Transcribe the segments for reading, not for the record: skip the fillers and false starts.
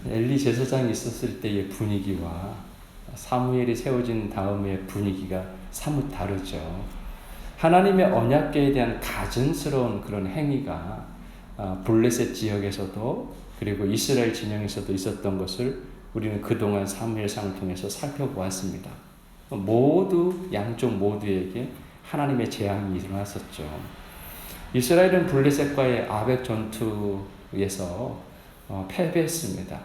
엘리 제사장이 있었을 때의 분위기와 사무엘이 세워진 다음의 분위기가 사뭇 다르죠. 하나님의 언약궤에 대한 가증스러운 그런 행위가 블레셋 지역에서도 그리고 이스라엘 진영에서도 있었던 것을 우리는 그동안 사무엘상을 통해서 살펴보았습니다. 모두 양쪽 모두에게 하나님의 재앙이 일어났었죠. 이스라엘은 블레셋과의 아벡 전투에서 패배했습니다.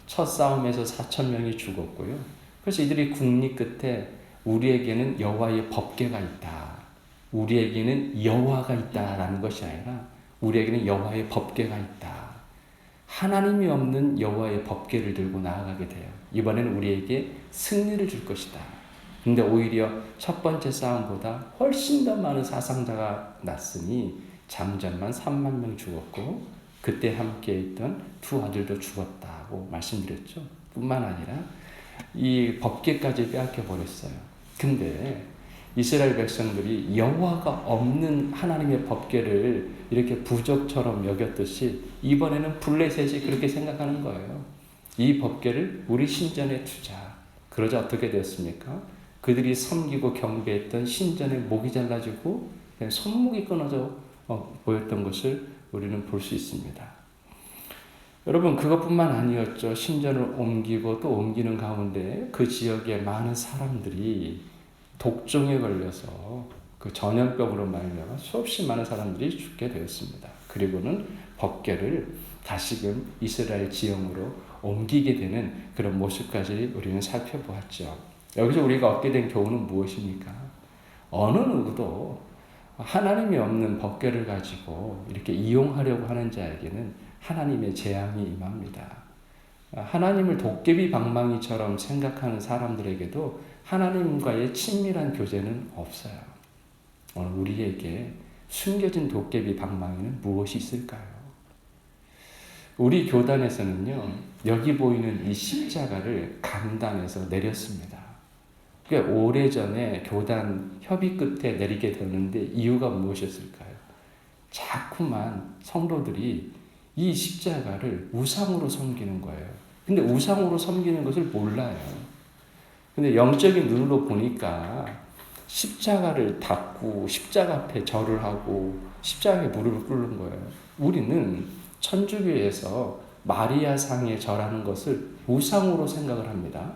첫 싸움에서 4,000명이 죽었고요. 그래서 이들이 국리 끝에 우리에게는 여호와의 법궤가 있다. 우리에게는 여호와가 있다라는 것이 아니라 우리에게는 여호와의 법궤가 있다. 하나님이 없는 여호와의 법궤를 들고 나아가게 돼요. 이번에는 우리에게 승리를 줄 것이다. 근데 오히려 첫 번째 싸움보다 훨씬 더 많은 사상자가 났으니 장전만 3만 명 죽었고 그때 함께 있던 두 아들도 죽었다고 말씀드렸죠. 뿐만 아니라 이 법궤까지 빼앗겨 버렸어요. 근데 이스라엘 백성들이 여호와가 없는 하나님의 법궤를 이렇게 부적처럼 여겼듯이 이번에는 블레셋이 그렇게 생각하는 거예요. 이 법궤를 우리 신전에 두자. 그러자 어떻게 됐습니까? 그들이 섬기고 경배했던 신전의 목이 잘라지고 손목이 끊어져 보였던 것을 우리는 볼 수 있습니다. 여러분, 그것뿐만 아니었죠. 신전을 옮기고 또 옮기는 가운데 그 지역의 많은 사람들이 독종에 걸려서 그 전염병으로 말미암아 수없이 많은 사람들이 죽게 되었습니다. 그리고는 법궤를 다시금 이스라엘 지형으로 옮기게 되는 그런 모습까지 우리는 살펴보았죠. 여기서 우리가 얻게 된 교훈은 무엇입니까? 어느 누구도 하나님이 없는 법궤를 가지고 이렇게 이용하려고 하는 자에게는 하나님의 재앙이 임합니다. 하나님을 도깨비 방망이처럼 생각하는 사람들에게도 하나님과의 친밀한 교제는 없어요. 오늘 우리에게 숨겨진 도깨비 방망이는 무엇이 있을까요? 우리 교단에서는요, 여기 보이는 이 십자가를 강단에서 내렸습니다. 오래전에 교단 협의 끝에 내리게 되는데 이유가 무엇이었을까요? 자꾸만 성도들이 이 십자가를 우상으로 섬기는 거예요. 근데 우상으로 섬기는 것을 몰라요. 근데 영적인 눈으로 보니까 십자가를 닦고 십자가 앞에 절을 하고 십자가에 무릎을 꿇는 거예요. 우리는 천주교에서 마리아 상에 절하는 것을 우상으로 생각을 합니다.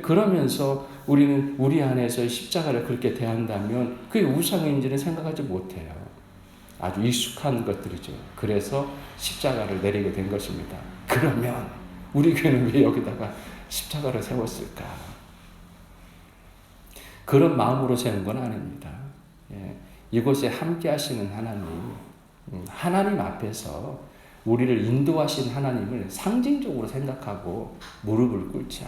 그러면서 우리는 우리 안에서 십자가를 그렇게 대한다면 그게 우상인지는 생각하지 못해요. 아주 익숙한 것들이죠. 그래서 십자가를 내리게 된 것입니다. 그러면 우리 교회는 왜 여기다가 십자가를 세웠을까? 그런 마음으로 세운 건 아닙니다. 이곳에 함께 하시는 하나님 앞에서 우리를 인도하신 하나님을 상징적으로 생각하고 무릎을 꿇자.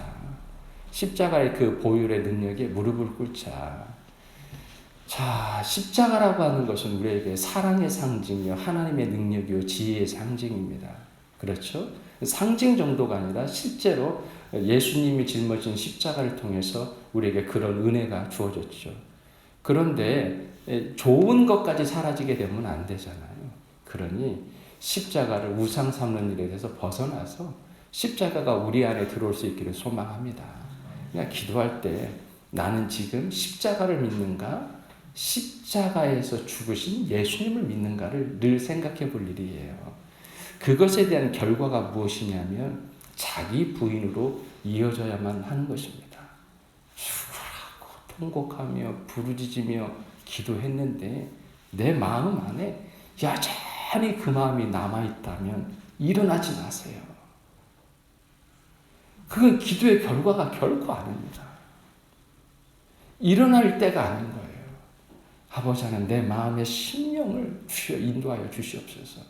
십자가의 그 보혈의 능력에 무릎을 꿇자. 자, 십자가라고 하는 것은 우리에게 사랑의 상징이요, 하나님의 능력이요, 지혜의 상징입니다. 그렇죠? 상징 정도가 아니라 실제로 예수님이 짊어진 십자가를 통해서 우리에게 그런 은혜가 주어졌죠. 그런데 좋은 것까지 사라지게 되면 안 되잖아요. 그러니 십자가를 우상 삼는 일에 대해서 벗어나서 십자가가 우리 안에 들어올 수 있기를 소망합니다. 그냥 기도할 때 나는 지금 십자가를 믿는가? 십자가에서 죽으신 예수님을 믿는가를 늘 생각해 볼 일이에요. 그것에 대한 결과가 무엇이냐면 자기 부인으로 이어져야만 하는 것입니다. 죽으라고 통곡하며 부르짖으며 기도했는데 내 마음 안에 여전히 그 마음이 남아있다면 일어나지 마세요. 그건 기도의 결과가 결코 아닙니다. 일어날 때가 아닌 거예요. 아버지 하나님, 내 마음의 심령을 주여 인도하여 주시옵소서.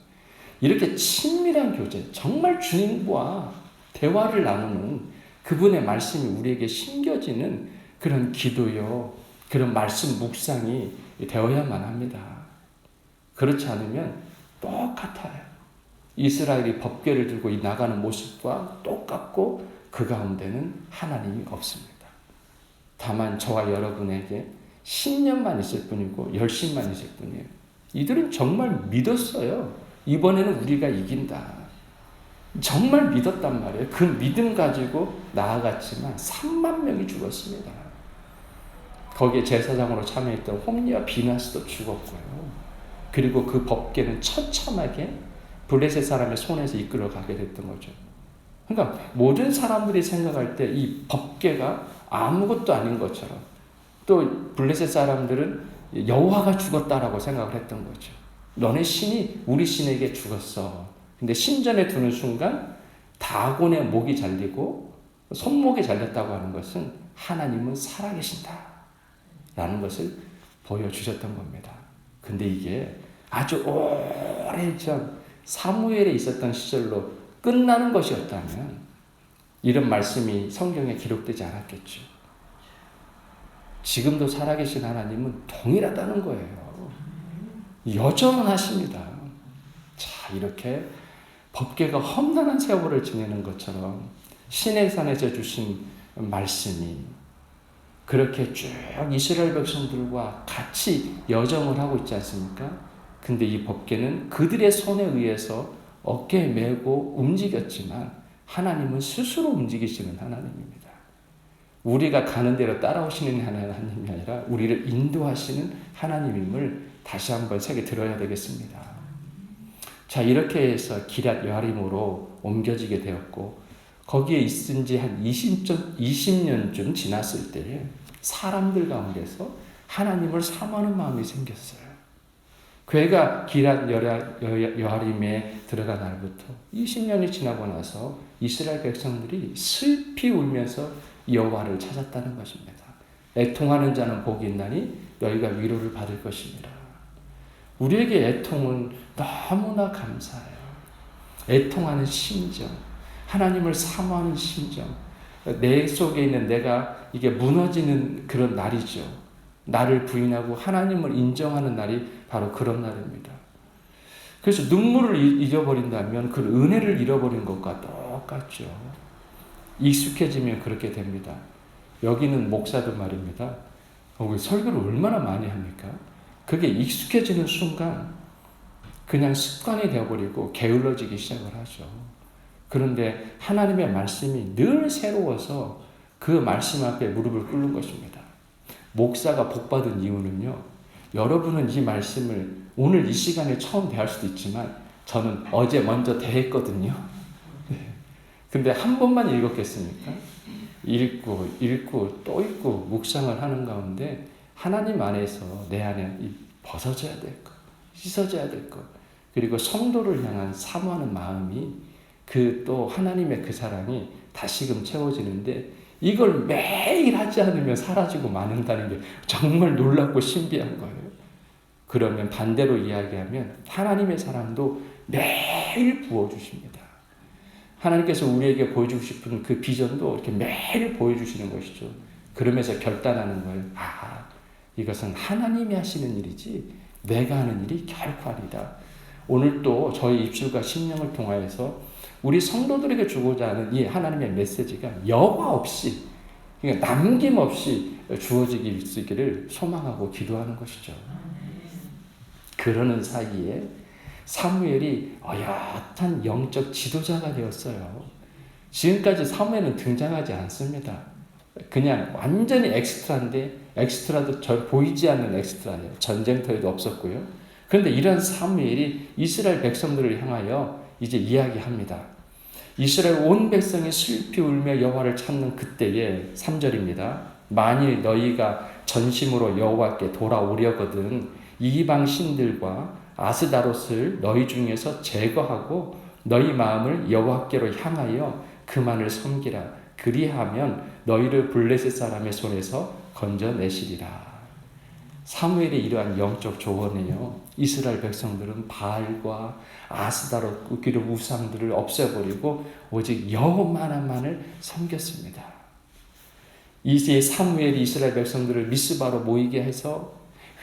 이렇게 친밀한 교제, 정말 주님과 대화를 나누는 그분의 말씀이 우리에게 심겨지는 그런 기도요, 그런 말씀 묵상이 되어야만 합니다. 그렇지 않으면 똑같아요. 이스라엘이 법궤를 들고 나가는 모습과 똑같고 그 가운데는 하나님이 없습니다. 다만 저와 여러분에게 신념만 있을 뿐이고 열심만 있을 뿐이에요. 이들은 정말 믿었어요. 이번에는 우리가 이긴다. 정말 믿었단 말이에요. 그 믿음 가지고 나아갔지만 3만 명이 죽었습니다. 거기에 제사장으로 참여했던 홈리와 비나스도 죽었고요. 그리고 그 법궤는 처참하게 블레셋 사람의 손에서 이끌어가게 됐던 거죠. 그러니까 모든 사람들이 생각할 때 이 법궤가 아무것도 아닌 것처럼, 또 블레셋 사람들은 여호와가 죽었다라고 생각을 했던 거죠. 너네 신이 우리 신에게 죽었어. 근데 신전에 두는 순간 다곤의 목이 잘리고 손목이 잘렸다고 하는 것은 하나님은 살아계신다 라는 것을 보여주셨던 겁니다. 근데 이게 아주 오래전 사무엘에 있었던 시절로 끝나는 것이었다면 이런 말씀이 성경에 기록되지 않았겠죠. 지금도 살아계신 하나님은 동일하다는 거예요. 여전하십니다. 자, 이렇게 법궤가 험난한 세월을 지내는 것처럼 시내산에서 주신 말씀이 그렇게 쭉 이스라엘 백성들과 같이 여정을 하고 있지 않습니까? 근데 이 법궤는 그들의 손에 의해서 어깨에 메고 움직였지만 하나님은 스스로 움직이시는 하나님입니다. 우리가 가는 대로 따라오시는 하나님이 아니라 우리를 인도하시는 하나님임을 다시 한번 새겨 들어야 되겠습니다. 자, 이렇게 해서 기럇 여아림으로 옮겨지게 되었고 거기에 있은 지 한 20년쯤 지났을 때 사람들 가운데서 하나님을 사모하는 마음이 생겼어요. 그가 기럇 여아림에 들어간 날부터 20년이 지나고 나서 이스라엘 백성들이 슬피 울면서 여호와를 찾았다는 것입니다. 애통하는 자는 복이 있나니 너희가 위로를 받을 것입니다. 우리에게 애통은 너무나 감사해요. 애통하는 심정, 하나님을 사모하는 심정, 내 속에 있는 내가 이게 무너지는 그런 날이죠. 나를 부인하고 하나님을 인정하는 날이 바로 그런 날입니다. 그래서 눈물을 잊어버린다면 그 은혜를 잃어버린 것과 똑같죠. 익숙해지면 그렇게 됩니다. 여기는 목사도 말입니다. 설교를 얼마나 많이 합니까? 그게 익숙해지는 순간 그냥 습관이 되어버리고 게을러지기 시작을 하죠. 그런데 하나님의 말씀이 늘 새로워서 그 말씀 앞에 무릎을 꿇는 것입니다. 목사가 복받은 이유는요, 여러분은 이 말씀을 오늘 이 시간에 처음 대할 수도 있지만 저는 어제 먼저 대했거든요. 근데 한 번만 읽었겠습니까? 읽고 또 읽고 묵상을 하는 가운데 하나님 안에서 내 안에 벗어져야 될 것, 씻어져야 될 것, 그리고 성도를 향한 사모하는 마음이 그 또 하나님의 그 사랑이 다시금 채워지는데 이걸 매일 하지 않으면 사라지고 마는다는 게 정말 놀랍고 신비한 거예요. 그러면 반대로 이야기하면 하나님의 사랑도 매일 부어주십니다. 하나님께서 우리에게 보여주고 싶은 그 비전도 이렇게 매일 보여주시는 것이죠. 그러면서 결단하는 거예요. 이것은 하나님이 하시는 일이지 내가 하는 일이 결코 아니다. 오늘 또 저희 입술과 심령을 통하여서 우리 성도들에게 주고자 하는 이 하나님의 메시지가 여과 없이, 그러니까 남김없이 주어지길 수 있기를 소망하고 기도하는 것이죠. 그러는 사이에 사무엘이 어엿한 영적 지도자가 되었어요. 지금까지 사무엘은 등장하지 않습니다. 그냥 완전히 엑스트라인데 엑스트라도 절 보이지 않는 엑스트라예요. 전쟁터에도 없었고요. 그런데 이런 사무엘이 이스라엘 백성들을 향하여 이제 이야기합니다. 이스라엘 온 백성이 슬피 울며 여호와를 찾는 그때에 3절입니다. 만일 너희가 전심으로 여호와께 돌아오려거든 이방 신들과 아스다롯을 너희 중에서 제거하고 너희 마음을 여호와께로 향하여 그만을 섬기라. 그리하면 너희를 블레셋 사람의 손에서 건져내시리라. 사무엘의 이러한 영적 조언이에요. 이스라엘 백성들은 바알과 아스다롯 기름 우상들을 없애버리고 오직 여호와만을 섬겼습니다. 이제 사무엘이 이스라엘 백성들을 미스바로 모이게 해서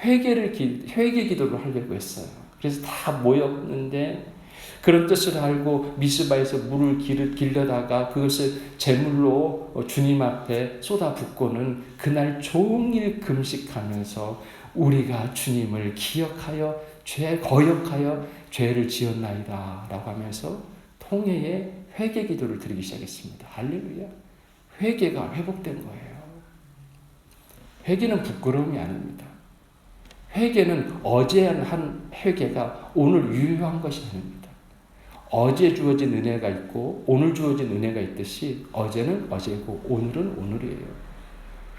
회개 기도를 하려고 했어요. 그래서 다 모였는데 그런 뜻을 알고 미스바에서 물을 길러다가 그것을 제물로 주님 앞에 쏟아붓고는 그날 종일 금식하면서 우리가 주님을 기억하여 거역하여 죄를 지었나이다 라고 하면서 통회에 회개 기도를 드리기 시작했습니다. 할렐루야. 회개가 회복된 거예요. 회개는 부끄러움이 아닙니다. 회개는 어제 한 회개가 오늘 유효한 것이 아닙니다. 어제 주어진 은혜가 있고 오늘 주어진 은혜가 있듯이 어제는 어제고 오늘은 오늘이에요.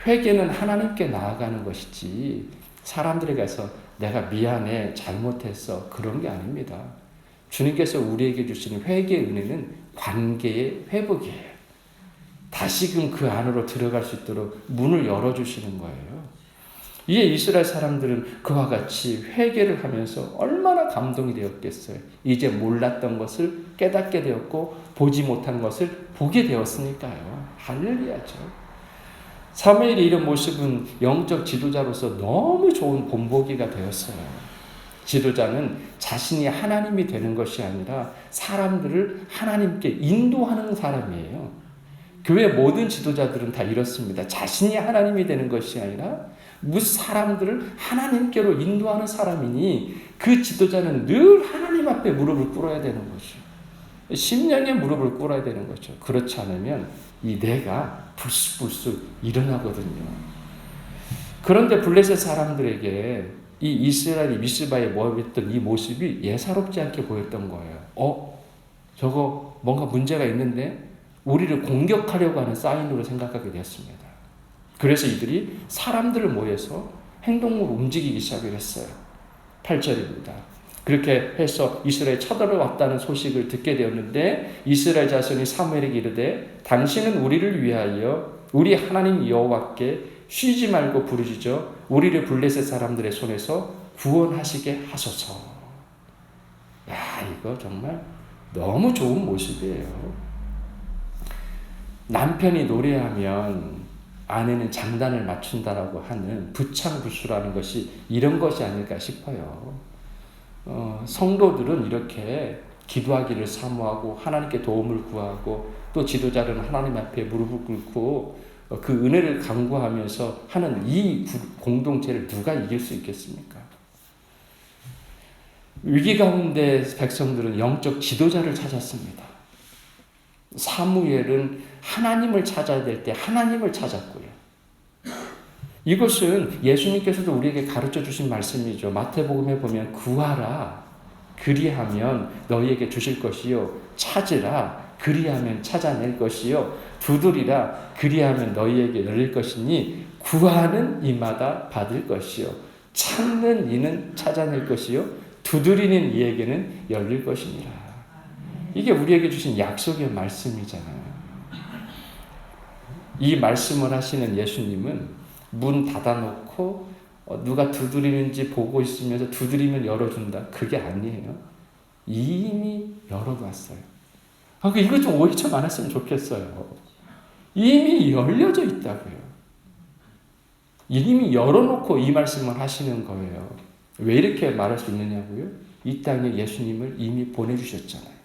회개는 하나님께 나아가는 것이지 사람들에게서 내가 미안해 잘못했어 그런 게 아닙니다. 주님께서 우리에게 주시는 회개의 은혜는 관계의 회복이에요. 다시금 그 안으로 들어갈 수 있도록 문을 열어주시는 거예요. 이에 이스라엘 사람들은 그와 같이 회개를 하면서 얼마나 감동이 되었겠어요. 이제 몰랐던 것을 깨닫게 되었고 보지 못한 것을 보게 되었으니까요. 할렐루야죠. 사무엘의 이런 모습은 영적 지도자로서 너무 좋은 본보기가 되었어요. 지도자는 자신이 하나님이 되는 것이 아니라 사람들을 하나님께 인도하는 사람이에요. 교회 모든 지도자들은 다 이렇습니다. 자신이 하나님이 되는 것이 아니라 무슨 사람들을 하나님께로 인도하는 사람이니 그 지도자는 늘 하나님 앞에 무릎을 꿇어야 되는 거죠. 심령의 무릎을 꿇어야 되는 거죠. 그렇지 않으면 이 뇌가 불쑥불쑥 일어나거든요. 그런데 블레셋 사람들에게 이 이스라엘이 미스바에 모였던 이 모습이 예사롭지 않게 보였던 거예요. 저거 뭔가 문제가 있는데 우리를 공격하려고 하는 사인으로 생각하게 되었습니다. 그래서 이들이 사람들을 모여서 행동으로 움직이기 시작을 했어요. 8절입니다. 그렇게 해서 이스라엘이 쳐들어왔다는 소식을 듣게 되었는데 이스라엘 자손이 사무엘에게 이르되 당신은 우리를 위하여 우리 하나님 여호와께 쉬지 말고 부르짖어 우리를 블레셋 사람들의 손에서 구원하시게 하소서. 야, 이거 정말 너무 좋은 모습이에요. 남편이 노래하면 아내는 장단을 맞춘다라고 하는 부창부수라는 것이 이런 것이 아닐까 싶어요. 성도들은 이렇게 기도하기를 사모하고 하나님께 도움을 구하고 또 지도자들은 하나님 앞에 무릎을 꿇고 그 은혜를 간구하면서 하는 이 공동체를 누가 이길 수 있겠습니까? 위기 가운데 백성들은 영적 지도자를 찾았습니다. 사무엘은 하나님을 찾아야 될 때 하나님을 찾았고요. 이것은 예수님께서도 우리에게 가르쳐 주신 말씀이죠. 마태복음에 보면 구하라 그리하면 너희에게 주실 것이요 찾으라 그리하면 찾아낼 것이요 두드리라 그리하면 너희에게 열릴 것이니 구하는 이마다 받을 것이요 찾는 이는 찾아낼 것이요 두드리는 이에게는 열릴 것이니라. 이게 우리에게 주신 약속의 말씀이잖아요. 이 말씀을 하시는 예수님은 문 닫아놓고 누가 두드리는지 보고 있으면서 두드리면 열어준다. 그게 아니에요. 이미 열어놨어요. 이거 좀 오해 좀 안 했으면 좋겠어요. 이미 열려져 있다고요. 이미 열어놓고 이 말씀을 하시는 거예요. 왜 이렇게 말할 수 있느냐고요? 이 땅에 예수님을 이미 보내주셨잖아요.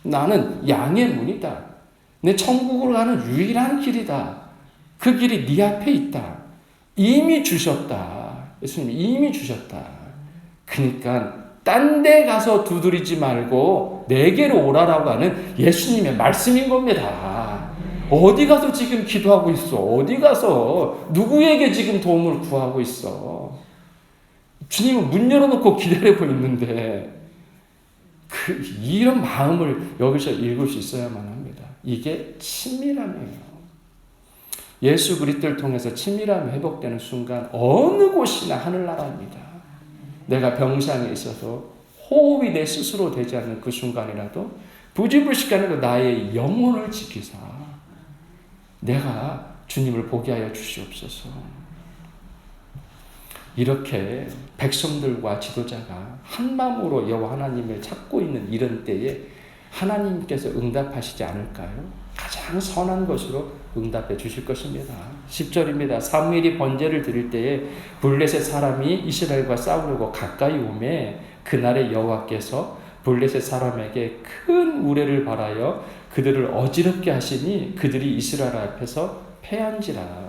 나는 양의 문이다. 내 천국으로 가는 유일한 길이다. 그 길이 네 앞에 있다. 이미 주셨다. 예수님이 이미 주셨다. 그러니까 딴 데 가서 두드리지 말고 내게로 오라라고 하는 예수님의 말씀인 겁니다. 어디 가서 지금 기도하고 있어? 어디 가서 누구에게 지금 도움을 구하고 있어? 주님은 문 열어놓고 기다리고 있는데 이런 마음을 여기서 읽을 수 있어야만 합니다. 이게 친밀함이에요. 예수 그리스도를 통해서 친밀함이 회복되는 순간 어느 곳이나 하늘나라입니다. 내가 병상에 있어서 호흡이 내 스스로 되지 않는 그 순간이라도 부지불식하는 나의 영혼을 지키사 내가 주님을 보게 하여 주시옵소서. 이렇게 백성들과 지도자가 한마음으로 여호와 하나님을 찾고 있는 이런 때에 하나님께서 응답하시지 않을까요? 가장 선한 것으로 응답해 주실 것입니다. 10절입니다. 사무엘이 번제를 드릴 때에 블레셋 사람이 이스라엘과 싸우려고 가까이 오매 그날에 여호와께서 블레셋 사람에게 큰 우레를 발하여 그들을 어지럽게 하시니 그들이 이스라엘 앞에서 패한지라.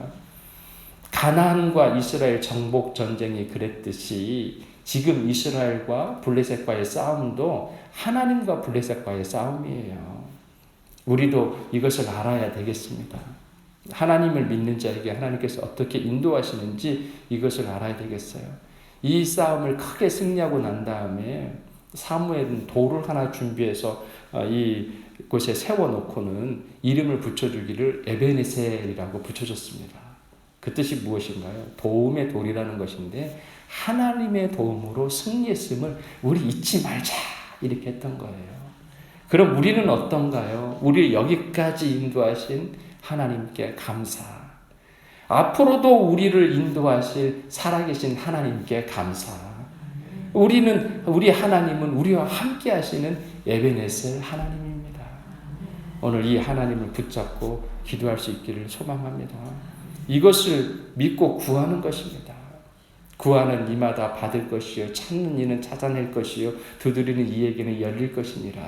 가나안과 이스라엘 정복 전쟁이 그랬듯이 지금 이스라엘과 블레셋과의 싸움도 하나님과 블레셋과의 싸움이에요. 우리도 이것을 알아야 되겠습니다. 하나님을 믿는 자에게 하나님께서 어떻게 인도하시는지 이것을 알아야 되겠어요. 이 싸움을 크게 승리하고 난 다음에 사무엘은 돌을 하나 준비해서 이곳에 세워놓고는 이름을 붙여주기를 에베네셀이라고 붙여줬습니다. 그 뜻이 무엇인가요? 도움의 돌이라는 것인데 하나님의 도움으로 승리했음을 우리 잊지 말자 이렇게 했던 거예요. 그럼 우리는 어떤가요? 우리를 여기까지 인도하신 하나님께 감사. 앞으로도 우리를 인도하실 살아계신 하나님께 감사. 우리 하나님은 우리와 함께 하시는 에베네셀 하나님입니다. 오늘 이 하나님을 붙잡고 기도할 수 있기를 소망합니다. 이것을 믿고 구하는 것입니다. 구하는 이마다 받을 것이요 찾는 이는 찾아낼 것이요 두드리는 이에게는 열릴 것이니라.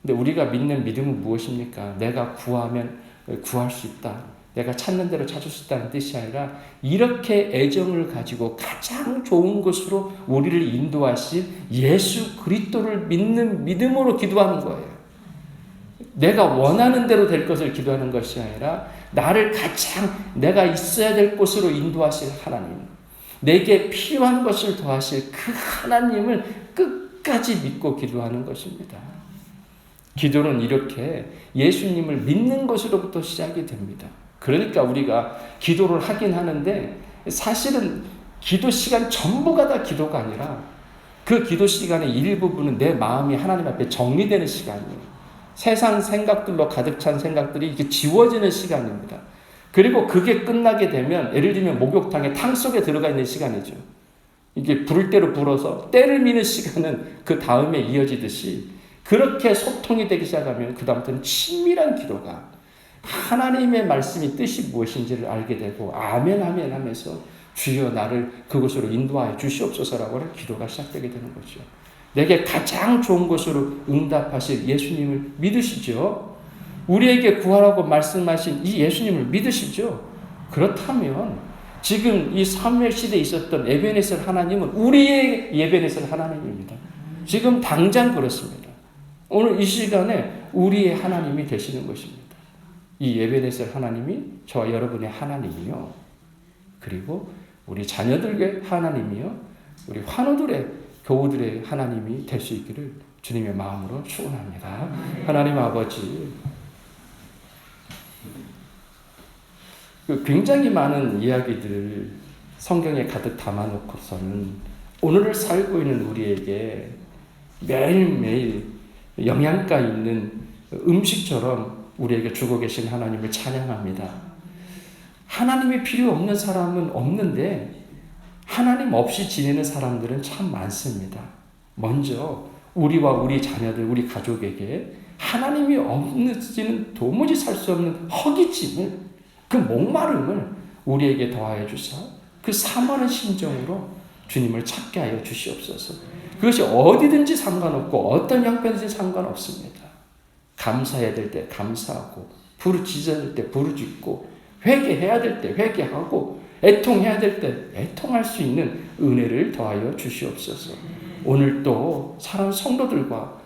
근데 우리가 믿는 믿음은 무엇입니까? 내가 구하면 구할 수 있다. 내가 찾는 대로 찾을 수 있다는 뜻이 아니라 이렇게 애정을 가지고 가장 좋은 것으로 우리를 인도하신 예수 그리스도를 믿는 믿음으로 기도하는 거예요. 내가 원하는 대로 될 것을 기도하는 것이 아니라 나를 가장 내가 있어야 될 곳으로 인도하실 하나님, 내게 필요한 것을 더하실 그 하나님을 끝까지 믿고 기도하는 것입니다. 기도는 이렇게 예수님을 믿는 것으로부터 시작이 됩니다. 그러니까 우리가 기도를 하긴 하는데 사실은 기도 시간 전부가 다 기도가 아니라 그 기도 시간의 일부분은 내 마음이 하나님 앞에 정리되는 시간이에요. 세상 생각들로 가득 찬 생각들이 이렇게 지워지는 시간입니다. 그리고 그게 끝나게 되면 예를 들면 목욕탕에 탕 속에 들어가 있는 시간이죠. 이게 부를 대로 불어서 때를 미는 시간은 그 다음에 이어지듯이 그렇게 소통이 되기 시작하면 그 다음부터는 친밀한 기도가 하나님의 말씀이 뜻이 무엇인지를 알게 되고 아멘 아멘 하면서 주여 나를 그곳으로 인도하여 주시옵소서라고 하는 기도가 시작되게 되는 거죠. 내게 가장 좋은 것으로 응답하실 예수님을 믿으시죠? 우리에게 구하라고 말씀하신 이 예수님을 믿으시죠? 그렇다면 지금 이 사무엘 시대에 있었던 에베네셀 하나님은 우리의 에베네셀 하나님입니다. 지금 당장 그렇습니다. 오늘 이 시간에 우리의 하나님이 되시는 것입니다. 이 에베네셀 하나님이 저와 여러분의 하나님이요. 그리고 우리 자녀들의 하나님이요. 우리 환우들의 교우들의 하나님이 될 수 있기를 주님의 마음으로 축원합니다. 하나님 아버지, 굉장히 많은 이야기들을 성경에 가득 담아놓고서는 오늘을 살고 있는 우리에게 매일매일 영양가 있는 음식처럼 우리에게 주고 계신 하나님을 찬양합니다. 하나님이 필요 없는 사람은 없는데 하나님 없이 지내는 사람들은 참 많습니다. 먼저 우리와 우리 자녀들, 우리 가족에게 하나님이 없는지는 도무지 살 수 없는 허기짐을, 그 목마름을 우리에게 더하여 주사 그 사모하는 심정으로 주님을 찾게 하여 주시옵소서. 그것이 어디든지 상관없고 어떤 형편이든지 상관없습니다. 감사해야 될 때 감사하고 부르짖어야 될 때 부르짖고 회개해야 될 때 회개하고 애통해야 될 때 애통할 수 있는 은혜를 더하여 주시옵소서. 오늘 또 사랑 성도들과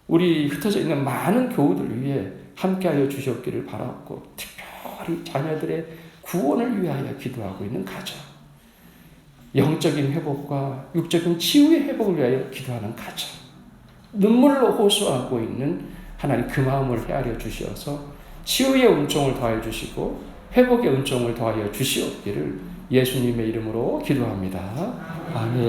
우리 흩어져 있는 많은 교우들 위해 함께하여 주셨기를 바랐고 특별히 자녀들의 구원을 위하여 기도하고 있는 가정, 영적인 회복과 육적인 치유의 회복을 위하여 기도하는 가정, 눈물로 호소하고 있는 하나님 그 마음을 헤아려 주시어서 치유의 은총을 더하여 주시고 회복의 은총을 더하여 주시옵기를 예수님의 이름으로 기도합니다. 아멘.